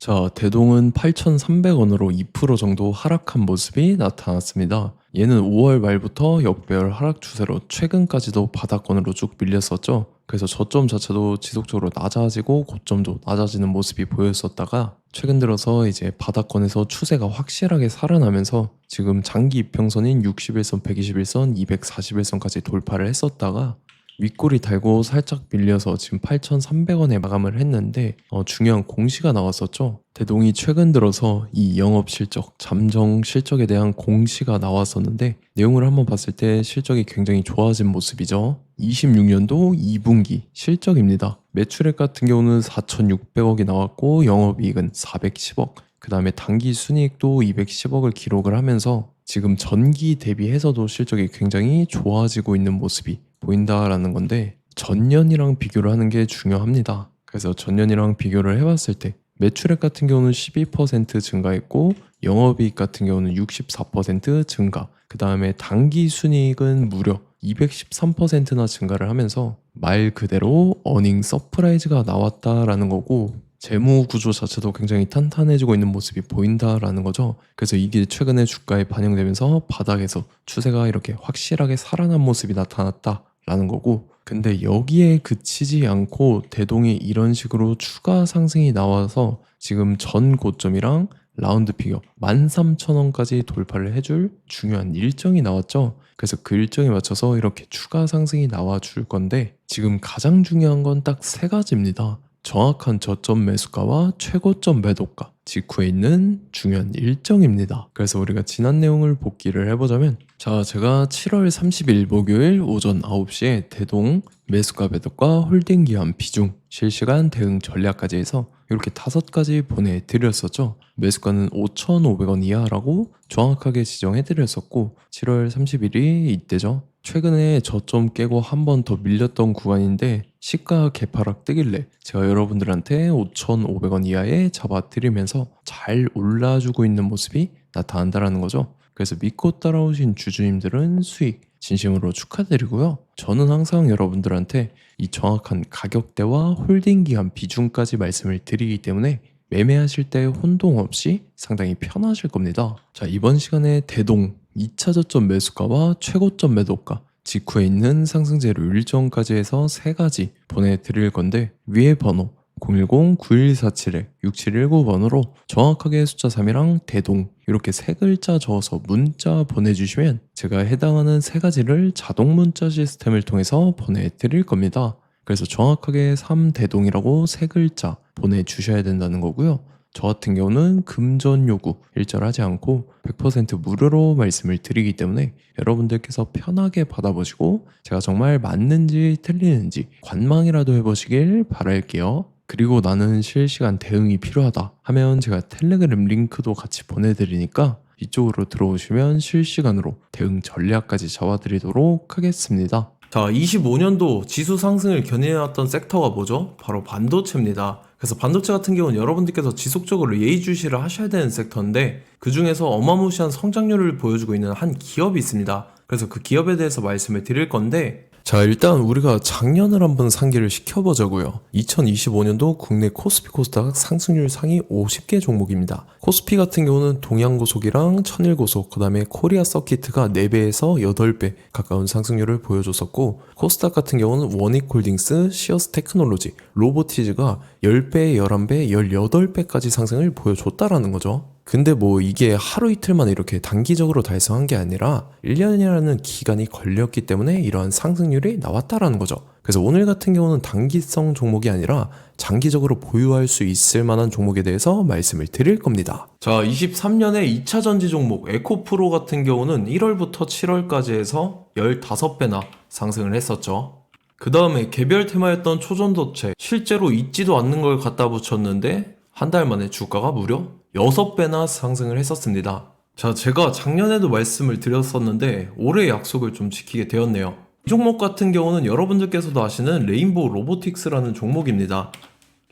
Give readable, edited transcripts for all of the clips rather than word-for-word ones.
자, 대동은 8,300원으로 2% 정도 하락한 모습이 나타났습니다. 얘는 5월 말부터 역배열 하락 추세로 최근까지도 바닥권으로 쭉 밀렸었죠. 그래서 저점 자체도 지속적으로 낮아지고 고점도 낮아지는 모습이 보였었다가 최근 들어서 이제 바닥권에서 추세가 확실하게 살아나면서 지금 장기 이평선인 60일선, 121선, 241선까지 돌파를 했었다가 윗꼬리 달고 살짝 밀려서 지금 8,300원에 마감을 했는데 중요한 공시가 나왔었죠. 대동이 최근 들어서 이 영업 실적, 잠정 실적에 대한 공시가 나왔었는데 내용을 한번 봤을 때 실적이 굉장히 좋아진 모습이죠. 26년도 2분기 실적입니다. 매출액 같은 경우는 4,600억이 나왔고 영업이익은 410억, 그 다음에 당기 순이익도 210억을 기록을 하면서 지금 전기 대비해서도 실적이 굉장히 좋아지고 있는 모습이 보인다라는 건데 전년이랑 비교를 하는 게 중요합니다. 그래서 전년이랑 비교를 해봤을 때 매출액 같은 경우는 12% 증가했고 영업이익 같은 경우는 64% 증가, 그 다음에 당기 순이익은 무려 213%나 증가를 하면서 말 그대로 어닝 서프라이즈가 나왔다라는 거고 재무 구조 자체도 굉장히 탄탄해지고 있는 모습이 보인다라는 거죠. 그래서 이게 최근에 주가에 반영되면서 바닥에서 추세가 이렇게 확실하게 살아난 모습이 나타났다라는 거고, 근데 여기에 그치지 않고 대동이 이런 식으로 추가 상승이 나와서 지금 전 고점이랑 라운드 피겨 13,000원까지 돌파를 해줄 중요한 일정이 나왔죠. 그래서 그 일정에 맞춰서 이렇게 추가 상승이 나와 줄 건데 지금 가장 중요한 건 딱 세 가지입니다. 정확한 저점 매수가와 최고점 매도가, 직후에 있는 중요한 일정입니다. 그래서 우리가 지난 내용을 복기를 해보자면, 자, 제가 7월 30일 목요일 오전 9시에 대동 매수가 매도가 홀딩 기한 비중 실시간 대응 전략까지 해서 이렇게 5가지 보내드렸었죠. 매수가는 5,500원 이하라고 정확하게 지정해드렸었고 7월 30일이 이때죠. 최근에 저점 깨고 한 번 더 밀렸던 구간인데 시가 개파락 뜨길래 제가 여러분들한테 5,500원 이하에 잡아드리면서 잘 올라주고 있는 모습이 나타난다는 거죠. 그래서 믿고 따라오신 주주님들은 수익 진심으로 축하드리고요. 저는 항상 여러분들한테 이 정확한 가격대와 홀딩 기간 비중까지 말씀을 드리기 때문에 매매하실 때 혼동 없이 상당히 편하실 겁니다. 자, 이번 시간에 대동 2차 저점 매수가와 최고점 매도가, 직후에 있는 상승재료 일정까지 해서 3가지 보내드릴 건데 위에 번호 010-9147-6719번으로 정확하게 숫자 3이랑 대동 이렇게 3글자 적어서 문자 보내주시면 제가 해당하는 3가지를 자동 문자 시스템을 통해서 보내드릴 겁니다. 그래서 정확하게 3대동이라고 3글자 보내주셔야 된다는 거고요. 저 같은 경우는 금전 요구 일절하지 않고 100% 무료로 말씀을 드리기 때문에 여러분들께서 편하게 받아보시고 제가 정말 맞는지 틀리는지 관망이라도 해보시길 바랄게요. 그리고 나는 실시간 대응이 필요하다 하면 제가 텔레그램 링크도 같이 보내드리니까 이쪽으로 들어오시면 실시간으로 대응 전략까지 잡아드리도록 하겠습니다. 자, 25년도 지수 상승을 견인해왔던 섹터가 뭐죠? 바로 반도체입니다. 그래서 반도체 같은 경우는 여러분들께서 지속적으로 예의주시를 하셔야 되는 섹터인데 그 중에서 어마무시한 성장률을 보여주고 있는 한 기업이 있습니다. 그래서 그 기업에 대해서 말씀을 드릴 건데, 자, 일단 우리가 작년을 한번 상기를 시켜보자고요. 2025년도 국내 코스피 코스닥 상승률 상위 50개 종목입니다. 코스피 같은 경우는 동양고속이랑 천일고속, 그 다음에 코리아 서키트가 4배에서 8배 가까운 상승률을 보여줬었고, 코스닥 같은 경우는 원익홀딩스, 시어스 테크놀로지, 로보티즈가 10배, 11배, 18배까지 상승을 보여줬다라는 거죠. 근데 뭐 이게 하루 이틀만 이렇게 단기적으로 달성한 게 아니라 1년이라는 기간이 걸렸기 때문에 이러한 상승률이 나왔다라는 거죠. 그래서 오늘 같은 경우는 단기성 종목이 아니라 장기적으로 보유할 수 있을 만한 종목에 대해서 말씀을 드릴 겁니다. 자, 23년에 2차 전지 종목 에코프로 같은 경우는 1월부터 7월까지 해서 15배나 상승을 했었죠. 그 다음에 개별 테마였던 초전도체, 실제로 있지도 않는 걸 갖다 붙였는데 한 달 만에 주가가 무려 6배나 상승을 했었습니다. 자, 제가 작년에도 말씀을 드렸었는데 올해 약속을 좀 지키게 되었네요. 이 종목 같은 경우는 여러분들께서도 아시는 레인보우 로보틱스라는 종목입니다.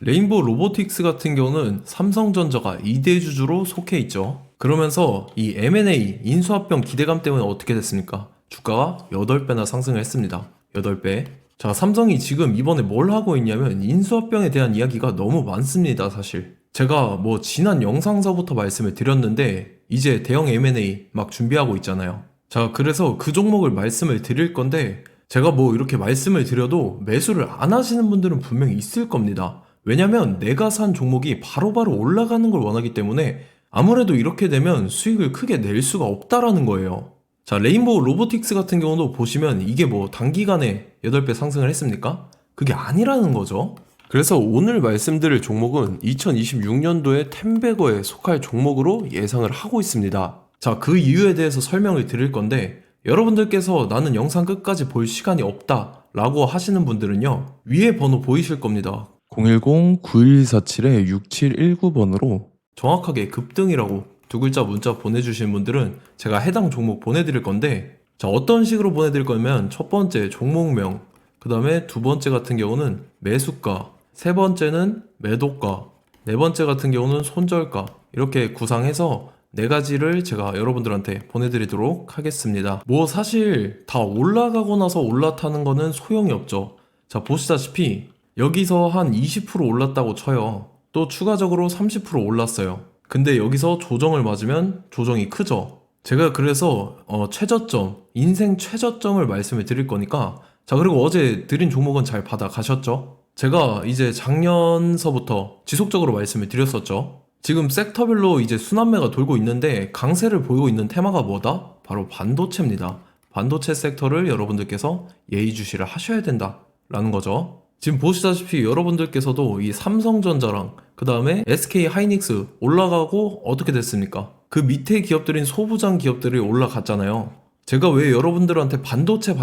레인보우 로보틱스 같은 경우는 삼성전자가 2대 주주로 속해 있죠. 그러면서 이 M&A 인수합병 기대감 때문에 어떻게 됐습니까? 주가가 8배나 상승을 했습니다. 8배. 자, 삼성이 지금 이번에 뭘 하고 있냐면 인수합병에 대한 이야기가 너무 많습니다, 사실. 제가 뭐 지난 영상서부터 말씀을 드렸는데 이제 대형 M&A 막 준비하고 있잖아요. 자, 그래서 그 종목을 말씀을 드릴 건데 제가 뭐 이렇게 말씀을 드려도 매수를 안 하시는 분들은 분명히 있을 겁니다. 왜냐면 내가 산 종목이 바로바로 올라가는 걸 원하기 때문에 아무래도 이렇게 되면 수익을 크게 낼 수가 없다라는 거예요. 자, 레인보우 로보틱스 같은 경우도 보시면 이게 뭐 단기간에 8배 상승을 했습니까? 그게 아니라는 거죠. 그래서 오늘 말씀드릴 종목은 2026년도에 템베거에 속할 종목으로 예상을 하고 있습니다. 자, 그 이유에 대해서 설명을 드릴 건데 여러분들께서 나는 영상 끝까지 볼 시간이 없다 라고 하시는 분들은요, 위에 번호 보이실 겁니다. 010-9147-6719번으로 정확하게 급등이라고 두 글자 문자 보내주신 분들은 제가 해당 종목 보내드릴 건데, 자, 어떤 식으로 보내드릴 거냐면 첫 번째 종목명, 그 다음에 두 번째 같은 경우는 매수가, 세 번째는 매도가, 네 번째 같은 경우는 손절가, 이렇게 구상해서 네 가지를 제가 여러분들한테 보내드리도록 하겠습니다. 뭐 사실 다 올라가고 나서 올라타는 거는 소용이 없죠. 자, 보시다시피 여기서 한 20% 올랐다고 쳐요. 또 추가적으로 30% 올랐어요. 근데 여기서 조정을 맞으면 조정이 크죠. 제가 그래서 최저점, 인생 최저점을 말씀을 드릴 거니까, 자, 그리고 어제 드린 종목은 잘 받아가셨죠? 제가 이제 작년서부터 지속적으로 말씀을 드렸었죠. 지금 섹터별로 이제 순환매가 돌고 있는데 강세를 보이고 있는 테마가 뭐다? 바로 반도체입니다. 반도체 섹터를 여러분들께서 예의주시를 하셔야 된다라는 거죠. 지금 보시다시피 여러분들께서도 이 삼성전자랑 그 다음에 SK 하이닉스 올라가고 어떻게 됐습니까? 그 밑에 기업들인 소부장 기업들이 올라갔잖아요. 제가 왜 여러분들한테 반도체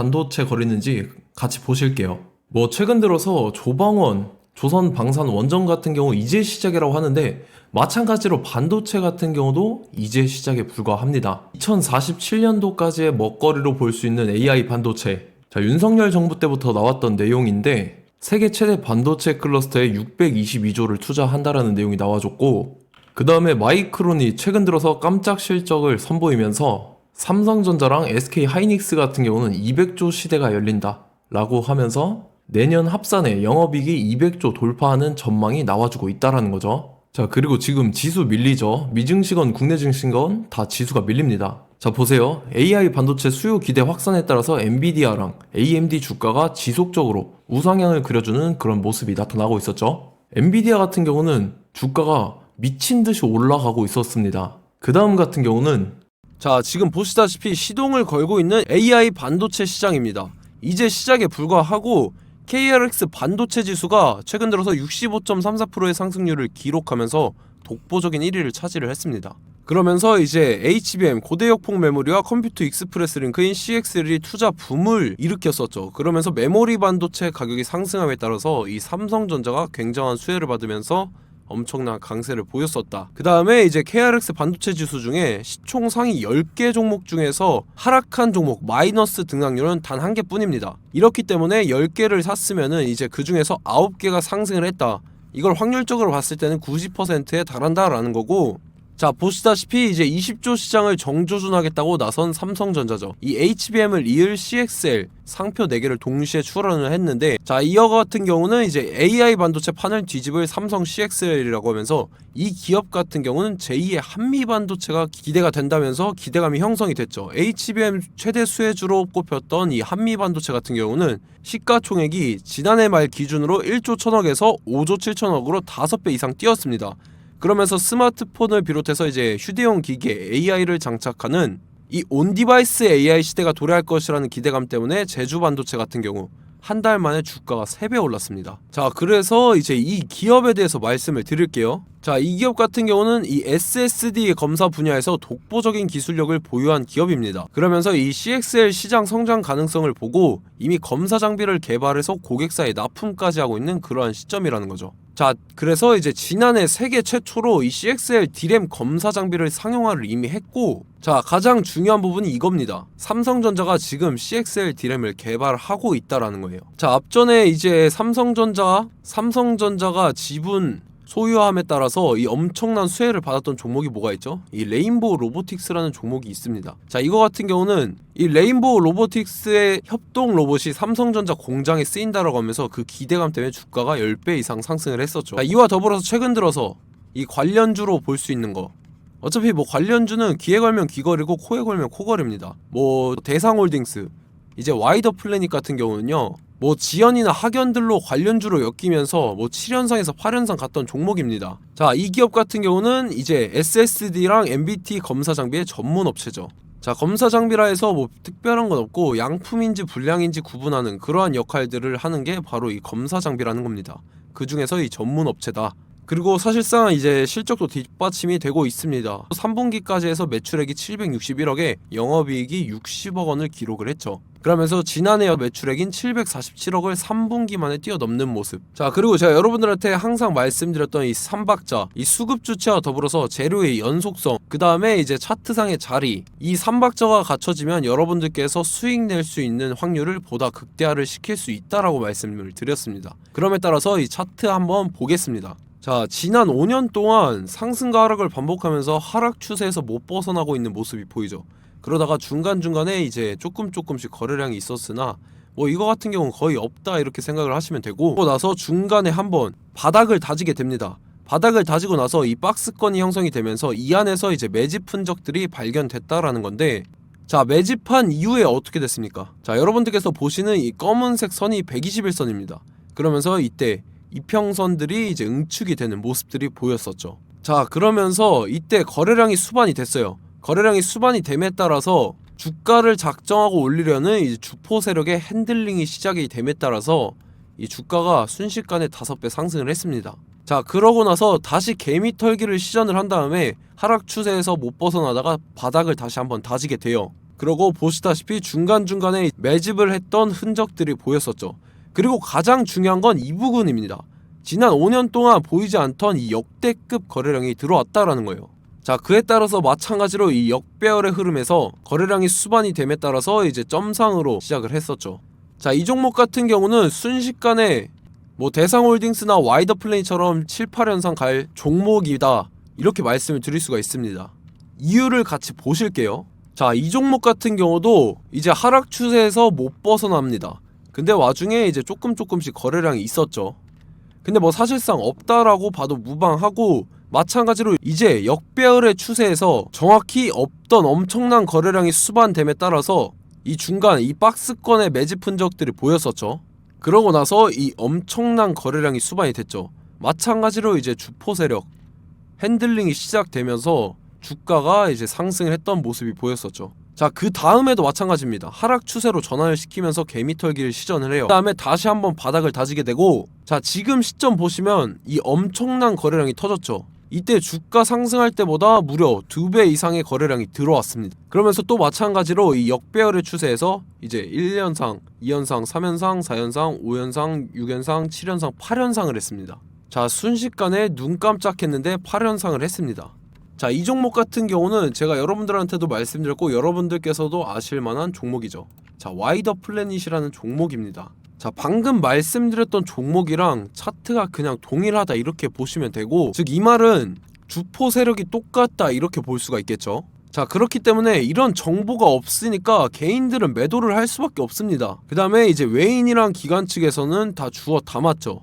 거리는지 같이 보실게요. 뭐 최근 들어서 조방원, 조선방산원전 같은 경우 이제 시작이라고 하는데 마찬가지로 반도체 같은 경우도 이제 시작에 불과합니다. 2047년도까지의 먹거리로 볼 수 있는 AI 반도체. 자, 윤석열 정부 때부터 나왔던 내용인데 세계 최대 반도체 클러스터에 622조를 투자한다라는 내용이 나와줬고, 그 다음에 마이크론이 최근 들어서 깜짝 실적을 선보이면서 삼성전자랑 SK 하이닉스 같은 경우는 200조 시대가 열린다 라고 하면서 내년 합산에 영업이익이 200조 돌파하는 전망이 나와주고 있다라는 거죠. 자, 그리고 지금 지수 밀리죠. 미증시건 국내 증시건 다 지수가 밀립니다. 자, 보세요. AI 반도체 수요 기대 확산에 따라서 엔비디아랑 AMD 주가가 지속적으로 우상향을 그려주는 그런 모습이 나타나고 있었죠. 엔비디아 같은 경우는 주가가 미친 듯이 올라가고 있었습니다. 그 다음 같은 경우는, 자, 지금 보시다시피 시동을 걸고 있는 AI 반도체 시장입니다. 이제 시작에 불과하고 KRX 반도체 지수가 최근 들어서 65.34%의 상승률을 기록하면서 독보적인 1위를 차지를 했습니다. 그러면서 이제 HBM 고대역폭 메모리와 컴퓨터 익스프레스 링크인 CXL이 투자 붐을 일으켰었죠. 그러면서 메모리 반도체 가격이 상승함에 따라서 이 삼성전자가 굉장한 수혜를 받으면서 엄청난 강세를 보였었다. 그 다음에 이제 KRX 반도체 지수 중에 시총 상위 10개 종목 중에서 하락한 종목 마이너스 등락률은 단 한 개뿐입니다. 이렇기 때문에 10개를 샀으면은 이제 그 중에서 9개가 상승을 했다. 이걸 확률적으로 봤을 때는 90%에 달한다라는 거고, 자, 보시다시피 이제 20조 시장을 정조준하겠다고 나선 삼성전자죠. 이 HBM을 이을 CXL 상표 4개를 동시에 출원을 했는데, 자, 이어 같은 경우는 이제 AI 반도체 판을 뒤집을 삼성 CXL이라고 하면서 이 기업 같은 경우는 제2의 한미 반도체가 기대가 된다면서 기대감이 형성이 됐죠. HBM 최대 수혜주로 꼽혔던 이 한미 반도체 같은 경우는 시가총액이 지난해 말 기준으로 1조 1000억에서 5조 7천억으로 5배 이상 뛰었습니다. 그러면서 스마트폰을 비롯해서 이제 휴대용 기기에 AI를 장착하는 이 온디바이스 AI 시대가 도래할 것이라는 기대감 때문에 제주 반도체 같은 경우 한 달 만에 주가가 3배 올랐습니다. 자, 그래서 이제 이 기업에 대해서 말씀을 드릴게요. 자, 이 기업 같은 경우는 이 SSD 검사 분야에서 독보적인 기술력을 보유한 기업입니다. 그러면서 이 CXL 시장 성장 가능성을 보고 이미 검사 장비를 개발해서 고객사에 납품까지 하고 있는 그러한 시점이라는 거죠. 자, 그래서 이제 지난해 세계 최초로 이 CXL D램 검사 장비를 상용화를 이미 했고, 자, 가장 중요한 부분이 이겁니다. 삼성전자가 지금 CXL D램을 개발하고 있다라는 거예요. 자, 앞전에 이제 삼성전자가 지분 소유함에 따라서 이 엄청난 수혜를 받았던 종목이 뭐가 있죠? 이 레인보우 로보틱스라는 종목이 있습니다. 자, 이거 같은 경우는 이 레인보우 로보틱스의 협동 로봇이 삼성전자 공장에 쓰인다라고 하면서 그 기대감 때문에 주가가 10배 이상 상승을 했었죠. 자, 이와 더불어서 최근 들어서 이 관련주로 볼 수 있는 거. 어차피 뭐 관련주는 귀에 걸면 귀걸이고 코에 걸면 코걸이입니다. 뭐 대상홀딩스, 이제 와이더 플래닛 같은 경우는요, 뭐 지연이나 학연들로 관련주로 엮이면서 뭐 7연상에서 8연상 갔던 종목입니다. 자, 이 기업 같은 경우는 이제 SSD랑 MBT 검사 장비의 전문 업체죠. 자, 검사 장비라 해서 뭐 특별한 건 없고 양품인지 불량인지 구분하는 그러한 역할들을 하는 게 바로 이 검사 장비라는 겁니다. 그 중에서 이 전문 업체다. 그리고 사실상 이제 실적도 뒷받침이 되고 있습니다. 3분기까지 해서 매출액이 761억에 영업이익이 60억 원을 기록을 했죠. 그러면서 지난해 매출액인 747억을 3분기 만에 뛰어넘는 모습. 자, 그리고 제가 여러분들한테 항상 말씀드렸던 이 3박자, 이 수급 주체와 더불어서 재료의 연속성, 그 다음에 이제 차트상의 자리, 이 3박자가 갖춰지면 여러분들께서 수익 낼 수 있는 확률을 보다 극대화를 시킬 수 있다라고 말씀을 드렸습니다. 그럼에 따라서 이 차트 한번 보겠습니다. 자, 지난 5년 동안 상승과 하락을 반복하면서 하락 추세에서 못 벗어나고 있는 모습이 보이죠. 그러다가 중간중간에 이제 조금씩 거래량이 있었으나 뭐 이거 같은 경우는 거의 없다 이렇게 생각을 하시면 되고, 그러고 나서 중간에 한번 바닥을 다지게 됩니다. 바닥을 다지고 나서 이 박스권이 형성이 되면서 이 안에서 이제 매집 흔적들이 발견됐다라는 건데, 자, 매집한 이후에 어떻게 됐습니까? 자, 여러분들께서 보시는 이 검은색 선이 121선입니다. 그러면서 이때 이평선들이 이제 응축이 되는 모습들이 보였었죠. 자, 그러면서 이때 거래량이 수반이 됐어요. 거래량이 수반이 됨에 따라서 주가를 작정하고 올리려는 이제 주포 세력의 핸들링이 시작이 됨에 따라서 이 주가가 순식간에 5배 상승을 했습니다. 자, 그러고 나서 다시 개미 털기를 시전을 한 다음에 하락 추세에서 못 벗어나다가 바닥을 다시 한번 다지게 돼요. 그러고 보시다시피 중간중간에 매집을 했던 흔적들이 보였었죠. 그리고 가장 중요한 건 이 부분입니다. 지난 5년 동안 보이지 않던 이 역대급 거래량이 들어왔다라는 거예요. 자, 그에 따라서 마찬가지로 이 역배열의 흐름에서 거래량이 수반이 됨에 따라서 이제 점상으로 시작을 했었죠. 자, 이 종목 같은 경우는 순식간에 뭐 대상홀딩스나 와이더 플래닛처럼 7, 8연상 갈 종목이다 이렇게 말씀을 드릴 수가 있습니다. 이유를 같이 보실게요. 자, 이 종목 같은 경우도 이제 하락 추세에서 못 벗어납니다. 근데 와중에 이제 조금씩 거래량이 있었죠. 근데 뭐 사실상 없다라고 봐도 무방하고, 마찬가지로 이제 역배열의 추세에서 정확히 없던 엄청난 거래량이 수반됨에 따라서 이 중간 이 박스권의 매집 흔적들이 보였었죠. 그러고 나서 이 엄청난 거래량이 수반이 됐죠. 마찬가지로 이제 주포 세력 핸들링이 시작되면서 주가가 이제 상승을 했던 모습이 보였었죠. 자, 그 다음에도 마찬가지입니다. 하락 추세로 전환을 시키면서 개미털기를 시전을 해요. 그 다음에 다시 한번 바닥을 다지게 되고, 자, 지금 시점 보시면 이 엄청난 거래량이 터졌죠. 이때 주가 상승할 때보다 무려 2배 이상의 거래량이 들어왔습니다. 그러면서 또 마찬가지로 이 역배열의 추세에서 이제 1연상, 2연상, 3연상, 4연상, 5연상, 6연상, 7연상, 8연상을 했습니다. 자, 순식간에 눈 깜짝했는데 8연상을 했습니다. 자, 이 종목 같은 경우는 제가 여러분들한테도 말씀드렸고 여러분들께서도 아실만한 종목이죠. 자, 와이더 플래닛이라는 종목입니다. 자, 방금 말씀드렸던 종목이랑 차트가 그냥 동일하다 이렇게 보시면 되고, 즉 이 말은 주포 세력이 똑같다 이렇게 볼 수가 있겠죠. 자, 그렇기 때문에 이런 정보가 없으니까 개인들은 매도를 할 수밖에 없습니다. 그 다음에 이제 외인이랑 기관 측에서는 다 주워 담았죠.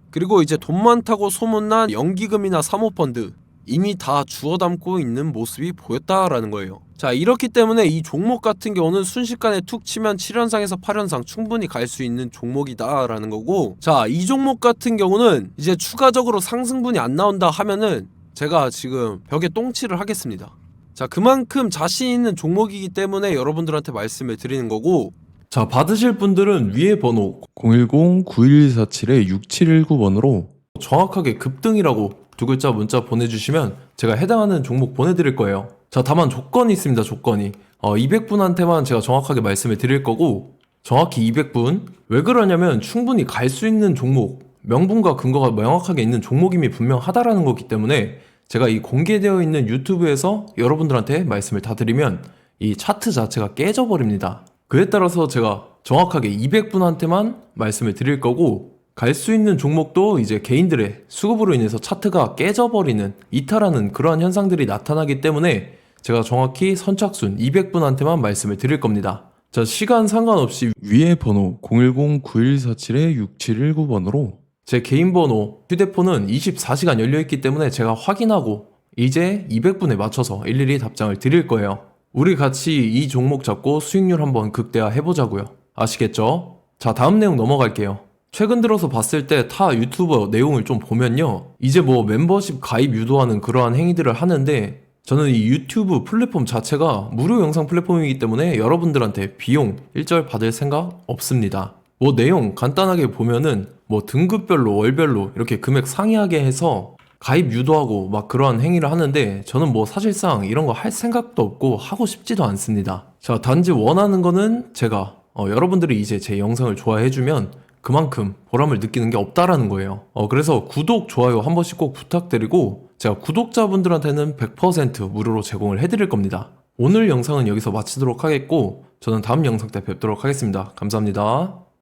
그리고 이제 돈 많다고 소문난 연기금이나 사모펀드 이미 다 주워 담고 있는 모습이 보였다라는 거예요. 자, 이렇기 때문에 이 종목 같은 경우는 순식간에 툭 치면 7연상에서 8연상 충분히 갈 수 있는 종목이다 라는 거고, 자, 이 종목 같은 경우는 이제 추가적으로 상승분이 안 나온다 하면은 제가 지금 벽에 똥칠을 하겠습니다. 자, 그만큼 자신 있는 종목이기 때문에 여러분들한테 말씀을 드리는 거고, 자, 받으실 분들은 위에 번호 010-9147-6719번으로 정확하게 급등이라고 두 글자 문자 보내주시면 제가 해당하는 종목 보내드릴 거예요. 자, 다만 조건이 있습니다. 조건이 200분한테만 제가 정확하게 말씀을 드릴 거고, 정확히 200분. 왜 그러냐면 충분히 갈 수 있는 종목, 명분과 근거가 명확하게 있는 종목임이 분명하다라는 거기 때문에 제가 이 공개되어 있는 유튜브에서 여러분들한테 말씀을 다 드리면 이 차트 자체가 깨져버립니다. 그에 따라서 제가 정확하게 200분한테만 말씀을 드릴 거고, 갈 수 있는 종목도 이제 개인들의 수급으로 인해서 차트가 깨져버리는, 이탈하는 그러한 현상들이 나타나기 때문에 제가 정확히 선착순 200분한테만 말씀을 드릴 겁니다. 자, 시간 상관없이 위에 번호 010-9147-6719번으로 제 개인 번호, 휴대폰은 24시간 열려있기 때문에 제가 확인하고 이제 200분에 맞춰서 일일이 답장을 드릴 거예요. 우리 같이 이 종목 잡고 수익률 한번 극대화 해보자고요. 아시겠죠? 자, 다음 내용 넘어갈게요. 최근 들어서 봤을 때 타 유튜버 내용을 좀 보면요, 이제 뭐 멤버십 가입 유도하는 그러한 행위들을 하는데, 저는 이 유튜브 플랫폼 자체가 무료 영상 플랫폼이기 때문에 여러분들한테 비용 일절 받을 생각 없습니다. 뭐 내용 간단하게 보면은 뭐 등급별로 월별로 이렇게 금액 상이하게 해서 가입 유도하고 막 그러한 행위를 하는데, 저는 뭐 사실상 이런 거 할 생각도 없고 하고 싶지도 않습니다. 자, 단지 원하는 거는 제가 여러분들이 이제 제 영상을 좋아해주면 그만큼 보람을 느끼는 게 없다라는 거예요. 그래서 구독, 좋아요 한 번씩 꼭 부탁드리고, 제가 구독자분들한테는 100% 무료로 제공을 해드릴 겁니다. 오늘 영상은 여기서 마치도록 하겠고, 저는 다음 영상 때 뵙도록 하겠습니다. 감사합니다.